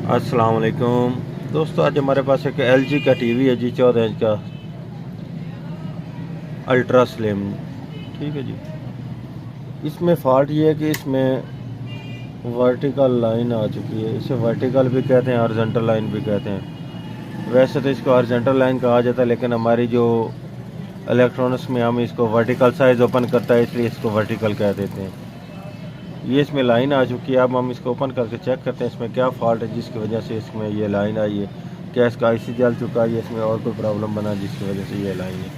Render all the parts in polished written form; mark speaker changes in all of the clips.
Speaker 1: अस्सलाम वालेकुम दोस्तों, आज हमारे पास एक LG का टीवी है जी, 14 इंच का अल्ट्रा स्लिम। ठीक है जी। इसमें फ़ॉल्ट ये है कि इसमें वर्टिकल लाइन आ चुकी है। इसे वर्टिकल भी कहते हैं, हॉरिजॉन्टल लाइन भी कहते हैं। वैसे तो इसको हॉरिजॉन्टल लाइन कहा जाता है, लेकिन हमारी जो इलेक्ट्रॉनिक्स में हम इसको वर्टिकल साइज ओपन करता है, इसलिए इसको वर्टिकल कह देते हैं। ये इसमें लाइन आ चुकी है। अब हम इसको ओपन करके चेक करते हैं इसमें क्या फ़ॉल्ट है जिसकी वजह से इसमें ये लाइन आई है। क्या इसका IC जल चुका है, इसमें और कोई प्रॉब्लम बना जिसकी वजह से ये लाइन है।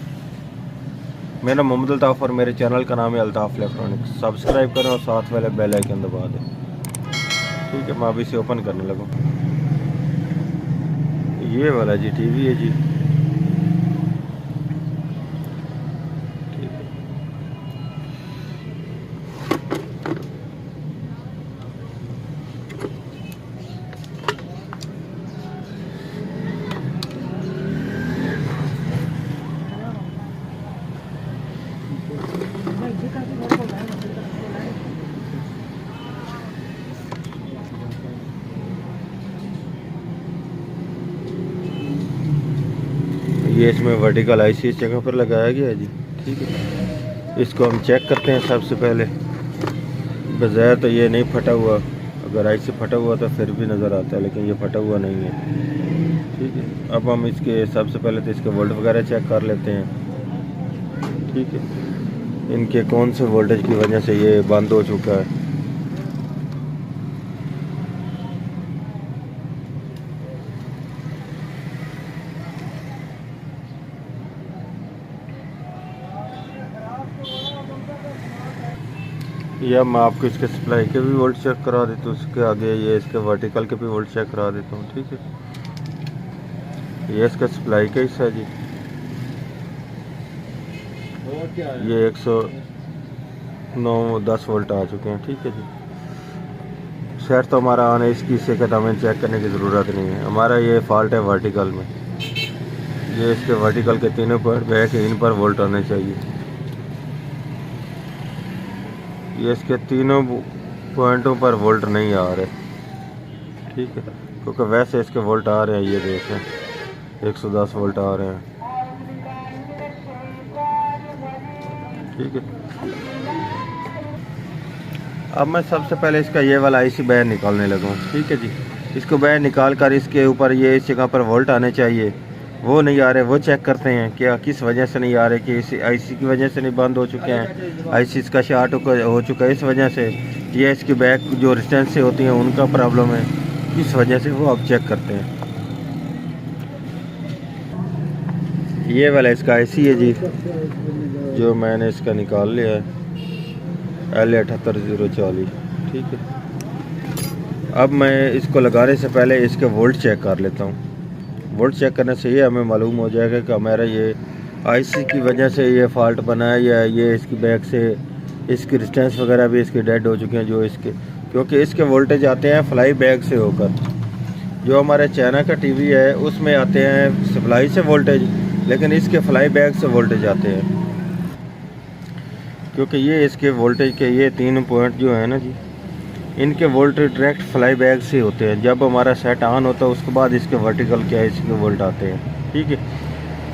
Speaker 1: मेरा मोहम्मद अल्ताफ़ और मेरे चैनल का नाम है अल्ताफ़ इलेक्ट्रॉनिक्स। सब्सक्राइब करें और साथ वाले बेल आइकन दबा दें। ठीक है, मैं अभी इसे ओपन करने लगूँ। ये वाला जी टीवी है जी। ये इसमें वर्टिकल IC इस जगह पर लगाया गया है जी। ठीक है, इसको हम चेक करते हैं। सबसे पहले बज़ाहिर तो ये नहीं फटा हुआ, अगर IC फटा हुआ तो फिर भी नज़र आता है, लेकिन ये फटा हुआ नहीं है। ठीक है, अब हम इसके सबसे पहले तो इसके वोल्ट वगैरह चेक कर लेते हैं। ठीक है, इनके कौन से वोल्टेज की वजह से ये बंद हो चुका है। या मैं आपको इसके सप्लाई के भी वोल्ट चेक करा देता हूँ। उसके आगे ये इसके वर्टिकल के भी वोल्ट चेक करा देता हूँ। ठीक है, ये इसका सप्लाई का हिस्सा है जी। ये 109-10 वोल्ट आ चुके हैं। ठीक है जी। शहर तो हमारा आने इसकी हिस्से का हमें चेक करने की ज़रूरत नहीं है। हमारा ये फॉल्ट है वर्टिकल में। ये इसके वर्टिकल के तीनों पॉइंट पे है कि इन पर वोल्ट आने चाहिए। ये इसके तीनों पॉइंटों पर वोल्ट नहीं आ रहे। ठीक है, क्योंकि वैसे इसके वोल्ट आ रहे हैं, ये देखें 110 वोल्ट आ रहे हैं। ठीक है, अब मैं सबसे पहले इसका ये वाला IC बाहर निकालने लगूँ। ठीक है जी, इसको बाहर निकाल कर इसके ऊपर ये इस जगह पर वोल्ट आने चाहिए, वो नहीं आ रहे। वो चेक करते हैं क्या किस वजह से नहीं आ रहे, कि इस IC की वजह से नहीं बंद हो चुके हैं, IC इसका शार्ट हो चुका है इस वजह से, ये इसकी बैक जो रेजिस्टेंस से होती हैं उनका प्रॉब्लम है, किस वजह से, वो अब चेक करते हैं। ये वाला इसका IC है जी, जो मैंने इसका निकाल लिया है, L78040। ठीक है, अब मैं इसको लगाने से पहले इसके वोल्ट चेक कर लेता हूँ। वोल्ट चेक करने से ये हमें मालूम हो जाएगा कि हमारा ये IC की वजह से ये फॉल्ट बना है, या ये इसकी बैक से इसकी रेजिस्टेंस वगैरह भी इसके डेड हो चुके हैं, जो इसके, क्योंकि इसके वोल्टेज आते हैं फ्लाई बैक से होकर। जो हमारे चाइना का टीवी है उसमें आते हैं सप्लाई से वोल्टेज, लेकिन इसके फ्लाई बैक से वोल्टेज आते हैं, क्योंकि ये इसके वोल्टेज के ये 3 पॉइंट जो है ना जी, इनके वोल्ट डायरेक्ट फ्लाई बैक से होते हैं। जब हमारा सेट ऑन होता है उसके बाद इसके वर्टिकल क्या इसके वोल्ट आते हैं। ठीक है,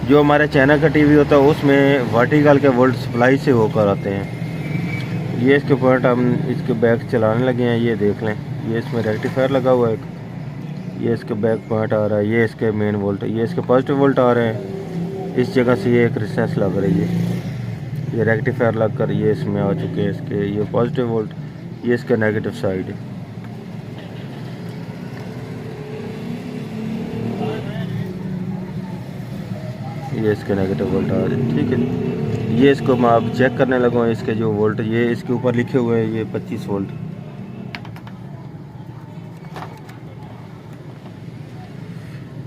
Speaker 1: जो हमारे चाइना का टीवी होता है उसमें वर्टिकल के वोल्ट सप्लाई से होकर आते हैं। ये इसके पॉइंट हम इसके बैक चलाने लगे हैं, ये देख लें। ये इसमें रेक्टिफायर लगा हुआ है एक, ये इसके बैक पॉइंट आ रहा है, ये इसके मेन वोल्ट है, ये इसके पॉजिटिव वोल्ट आ रहे हैं। इस जगह से ये एक रेजिस्टेंस लग रही है, ये रेक्टिफायर लग कर ये इसमें आ चुके हैं इसके ये पॉजिटिव वोल्ट, ये इसका नेगेटिव साइड है। ये इसके नेगेटिव वोल्ट आ रहे हैं। ठीक है, ये इसको मैं अब चेक करने लगा। इसके जो वोल्ट ये इसके ऊपर लिखे हुए हैं, ये 25 वोल्ट।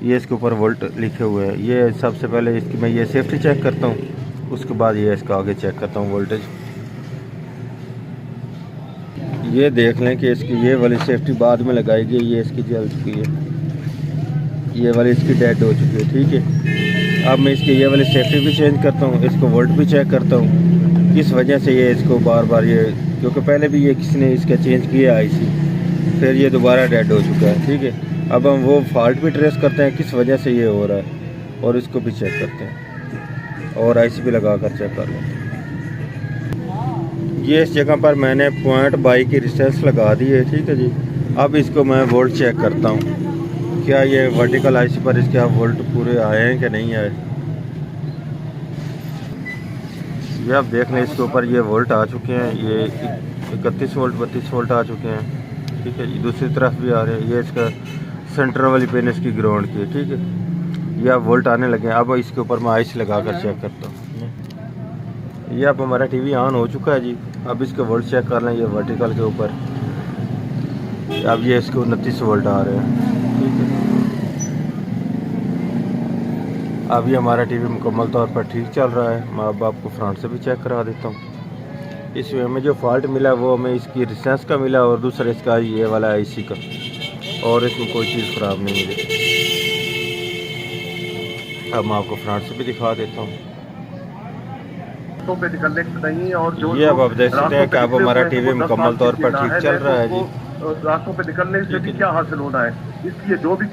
Speaker 1: ये इसके ऊपर वोल्ट लिखे हुए हैं। ये सबसे पहले इसकी मैं ये सेफ्टी चेक करता हूँ, उसके बाद ये इसका आगे चेक करता हूँ वोल्टेज। ये देख लें कि इसकी ये वाली सेफ्टी बाद में लगाई गई, ये इसकी जल चुकी है, ये वाली इसकी डेड हो चुकी है। ठीक है, अब मैं इसकी ये वाली सेफ्टी भी चेंज करता हूँ, इसको वोल्ट भी चेक करता हूँ किस वजह से ये इसको बार बार ये, क्योंकि पहले भी ये किसी ने इसका चेंज किया IC, फिर ये दोबारा डेड हो चुका है। ठीक है, अब हम वो फॉल्ट भी ट्रेस करते हैं किस वजह से ये हो रहा है, और इसको भी चेक करते हैं और आईसी भी लगा कर चेक कर लेते हैं। ये इस जगह पर मैंने पॉइंट बाई की रेजिस्टेंस लगा दी है, ठीक है जी। अब इसको मैं वोल्ट चेक करता हूँ, क्या ये वर्टिकल आईसी पर इसके आप वोल्ट पूरे आए हैं कि नहीं आए। ये आप देख लें, इसके ऊपर ये वोल्ट आ चुके हैं, ये 31 वोल्ट 32 वोल्ट आ चुके हैं, ठीक है जी। दूसरी तरफ भी आ रहे हैं, ये इसका सेंटर वाली पिन इसकी ग्राउंड की है, ठीक है। ये अब वोल्ट आने लगे हैं। अब इसके ऊपर मैं आईसी लगा कर चेक करता हूँ। ये अब हमारा टीवी ऑन हो चुका है जी। अब इसके वोल्ट चेक कर लें, ये वर्टिकल के ऊपर अब ये इसके 29 वोल्ट आ रहे हैं, ठीक है। अब ये हमारा टीवी मुकम्मल तौर पर ठीक चल रहा है। मैं अब आपको फ्रंट से भी चेक करा देता हूँ। इसमें हमें जो फॉल्ट मिला वो हमें इसकी रेजिस्टेंस का मिला और दूसरा इसका ये वाला आईसी का, और इसमें कोई चीज़ ख़राब नहीं मिली। अब मैं आपको फ्रंट से भी दिखा देता हूँ।
Speaker 2: पे निकलने नहीं, और जो
Speaker 1: ये अब आप देख सकते हैं कि अब हमारा टीवी मुकम्मल तौर पर ठीक चल रहा है जी।
Speaker 2: रास्तों पे निकलने से भी क्या हासिल होना है, इसलिए जो भी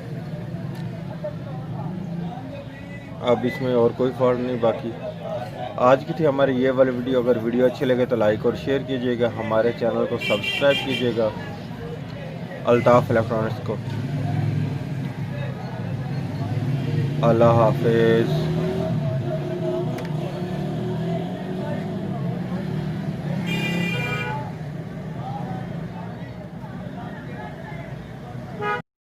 Speaker 1: अब इसमें और कोई फॉल्ट नहीं बाकी। आज की थी हमारी ये वाली वीडियो। अगर वीडियो अच्छी लगे तो लाइक और शेयर कीजिएगा, हमारे चैनल को सब्सक्राइब कीजिएगा अल्ताफ इलेक्ट्रॉनिक्स को। अल्लाह हाफिज़।